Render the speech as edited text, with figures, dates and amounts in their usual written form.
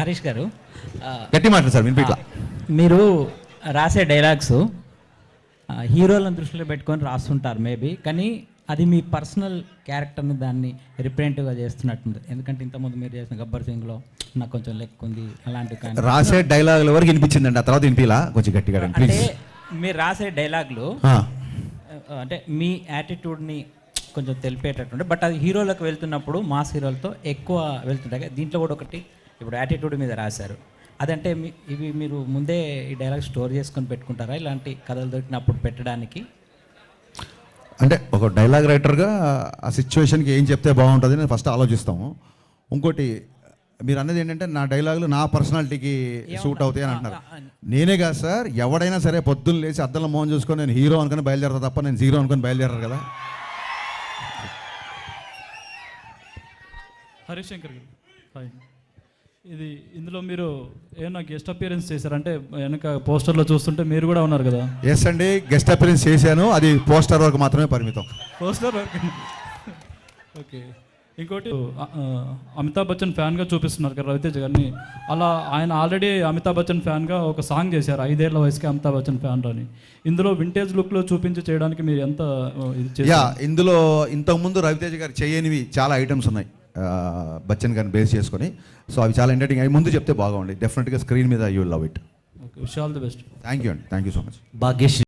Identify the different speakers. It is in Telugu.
Speaker 1: హరీష్ గారు
Speaker 2: గట్టి మాట సార్ వినిపిట్లా.
Speaker 1: మీరు రాసే డైలాగ్స్ హీరోలను దృష్టిలో పెట్టుకొని రాస్తుంటారు మేబీ, కానీ అది మీ పర్సనల్ క్యారెక్టర్ని దాన్ని రిప్రజెంటివ్గా చేస్తున్నట్టుంది. ఎందుకంటే ఇంతకుముందు మీరు చేసిన గబ్బర్ సింగ్లో నాకు కొంచెం లెక్క ఉంది అలాంటివి, కానీ
Speaker 2: రాసే డైలాగుల వరకు వినిపించిందండి, ఆ తర్వాత వినిపిలా కొంచెం గట్టిగా
Speaker 1: అంటే మీరు రాసే డైలాగులు అంటే మీ యాటిట్యూడ్ని కొంచెం తెలిపేటట్టుండే, బట్ అది హీరోలకు వెళ్తున్నప్పుడు మాస్ హీరోలతో ఎక్కువ వెళ్తుంటాయి. దీంట్లో కూడా ఒకటి ఇప్పుడు యాటిట్యూడ్ మీద రాశారు. అదంటే ఇవి మీరు ముందే ఈ డైలాగ్ స్టోర్ చేసుకొని పెట్టుకుంటారా ఇలాంటి కథలు దొరికినప్పుడు పెట్టడానికి?
Speaker 2: అంటే ఒక డైలాగ్ రైటర్గా ఆ సిచ్యువేషన్కి ఏం చెప్తే బాగుంటుంది నేను ఫస్ట్ ఆలోచిస్తాము. ఇంకోటి మీరు అన్నది ఏంటంటే నా డైలాగులు నా పర్సనాలిటీకి సూట్ అవుతాయి అని అంటున్నారు. నేనే కాదు సార్, ఎవడైనా సరే పొద్దున్న లేచి అద్దంలో మోహన్ చూసుకొని నేను హీరో అనుకుని బయలుదేరతా తప్ప నేను జీరో అనుకుని బయలుదేరారు కదా.
Speaker 3: హరీష్ శంకర్ గారు హాయ్. ఇందులో మీరు ఏమైనా గెస్ట్ అపియరెన్స్ చేశారంటే వెనక పోస్టర్లో చూస్తుంటే మీరు కూడా ఉన్నారు కదా?
Speaker 2: ఎస్ అండి, గెస్ట్ అపియరెన్స్ చేశాను, అది పోస్టర్ వరకు మాత్రమే పరిమితం.
Speaker 3: పోస్టర్ వరకు ఓకే. ఇంకోటి అమితాబ్ బచ్చన్ ఫ్యాన్గా చూపిస్తున్నారు కదా రవితేజ గారిని, అలా ఆయన ఆల్రెడీ అమితాబ్ బచ్చన్ ఫ్యాన్గా ఒక సాంగ్ చేశారు 5 ఏళ్ల వయసుకి అమితాబ్ బచ్చన్ ఫ్యాన్ అని. ఇందులో వింటేజ్ లుక్లో చూపించి చేయడానికి మీరు ఎంత
Speaker 2: ఇందులో ఇంతకుముందు రవితేజ గారు చేయనివి చాలా ఐటమ్స్ ఉన్నాయి బచ్చన్ గారిని బేస్ చేసుకొని. సో అవి చాలా ఎంటర్టైనింగ్ అవి ముందు చెప్తే బాగుంది. డెఫినెట్గా స్క్రీన్ మీద you will love it.
Speaker 3: Okay, wish all the best.
Speaker 2: Thank you అండి, thank you so much.
Speaker 4: Bhagyashree